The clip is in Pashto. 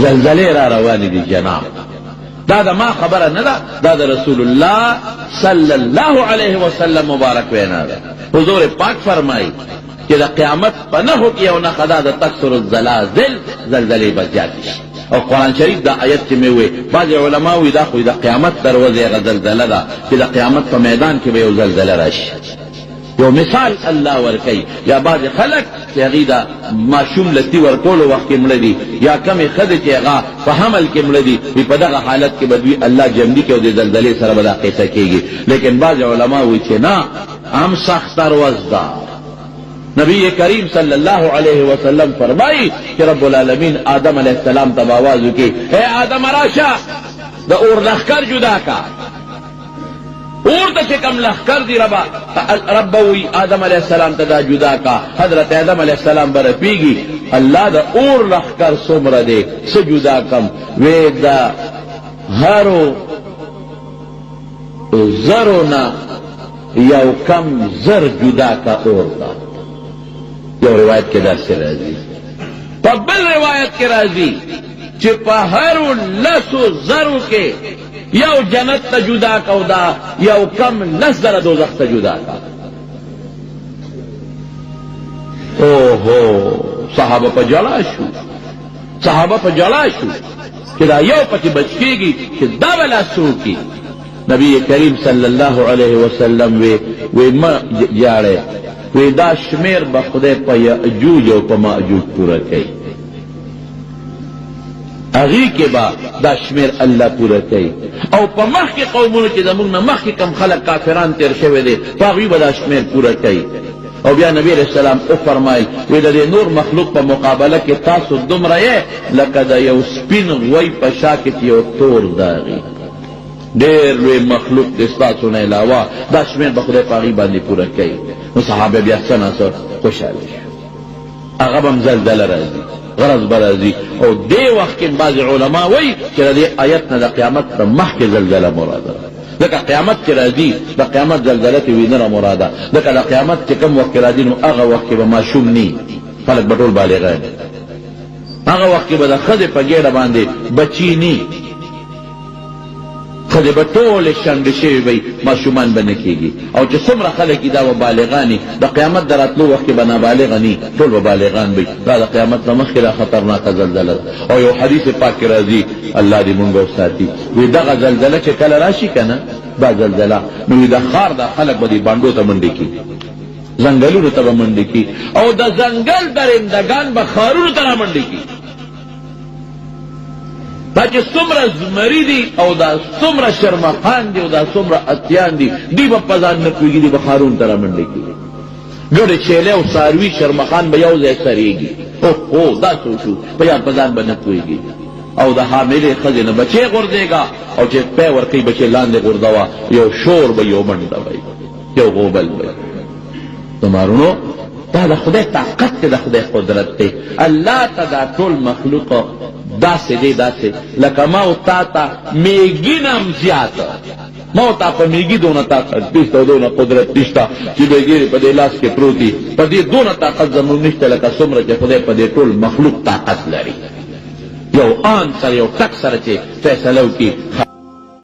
زلزلې را روانې دي جناب. دا د ما خبره نه ده، دا د رسول الله صلی الله علیه وسلم مبارک وینا ده. حضور پاک فرمایي چې د قیامت په نښو کې یو نښه ده د تکثر الزلازل، زلزلې به زیاتې شي. او قرآن شریف دا آیت چې مې وی بعضې علما وی دا خو د قیامت دروازې هغه زلزله ده چې د قیامت په میدان کې به یو زلزله راشي. یو مثال الله ورکوي، یا بعضې خلک چې هغې د ماشوم لتي ورکولو وخت کې مړه دي، یا کمې ښځې چې هغه په حمل کې مړه دي، وي په دغه حالت کې به دوی الله جمدي کوي او د زلزلې سره به دا قصه کېږي. لیکن بعضې علما وی چې نه، هم سختر وزده. نبی کریم صلی اللہ علیہ وسلم فرمائی کہ رب العالمین آدم علیہ السلام تب آواز کی، اے آدم راشا دا اور لخکر جدا کا، اور دا چکم لخکر دی ربوی آدم علیہ السلام تدا جدا کا. حضرت آدم علیہ السلام برپیگی اللہ دا اور لخکر سمر دے سے جدا کم، وے دا ہرو زرونا یو کم زر جدا کا اور دا. یو روایت کے داسې راځي، په بل روایت کې راځي چې په هرو لسو زرو کې یو جنت ته جدا کو دا، یو کم لس زره دوزخ ته جدا کا. اوهو صحابه په جړا شو، صحابه په جړا شو چې دا یو پکې بچ کېږي چې دا بلا څوک کی. نبی کریم صلی الله علیه وسلم وی ما جاړه وی دا شمیر به خدای په یاجوج او په ماجوج پورا کوي، هغې کې به دا شمیر الله پورا کوي. او په مخکې قومونو کې زموږ نه مخکې کم خلک کافران تیر شوی دی، په هغوی به دا شمیر پورا کوي. او بیا نبی علیہ السلام وفرمایل وی د دې نور مخلوق په مقابله کې تاسو دومره یې لکه د یو سپین غوی په شا کې چې یو تور داغي. ډېر لوی مخلوق د ستاسو نه علاوه دا شمیر به خدای په هغې باندې پوره کوي. نو صحابه بیا څه ناڅه خوشحاله شو. هغه به هم زلزله راځي، غرض به راځي. او دې وخت کې بعضې علما وایي چې د دې آیت نه د قیامت نه مخکې زلزله مراده ده. ځکه قیامت چې راځي د قیامت زلزله کې وي نه مراده، ځکه د قیامت چې کوم وخت کې راځي نو هغه وخت کې به ماشوم ني، خلک به ټول بالغان. هغه وخت کې به د ښځې په ګېډه باندې بچي ني، ښځې به ټولې شنډې شوې وي، ماشومان به نه کېږي. او چې څومره خلک دي دا به بالغان، د قیامت د راتلو وخت کې به نابالغه ني، ټول به بالغان وي. دا د قیامت نه مخکې را خطرناکه زلزله ده. او یو حدیث پاک کې راځي، الله دې مونږ وساتي، وی دغه زلزله چې کله راشي که نه دا زلزله، نو وی د ښار دا خلک به دې بانډو ته منډې کړي، ځنګلونو ته به منډې کړي، او د ځنګل درندګان به ښارونو ته را منډې کړي. دا چې څومره زمري دي او دا څومره شرمخان دي او دا څومره اتیان دي، دی به په ځان نه پوهېږي، دی به ښارونو ته را منډې کړي. ګډې چیلې او څاروي شرمخان به یو ځای سرېږي. اوهو دا څه شو، په یاد په ځان به نه پوهېږي. او د حاملې ښځې نه بچی غورځېږه، او چې پی ورکوي بچی لاندې غورځوه، یو شور به، یو منډه به، یو غوبل به. تمارونو دا د خدای طاقت دی، د خدای قدرت دی. الله ته دا ټول مخلوق داسې دی، داسې لکه ما او تا ته میږي نه هم زیاته، ما او تا په میږي دونه طاقت نشته او دونه قدرت نشته چې میږي په دې لاس کې پروت دي. په دې دونه طاقت زموږ نشته لکه څومره چې خدای په دې ټول مخلوق طاقت لري. یو آن سره، یو ټک سره چې فیصله وکړي.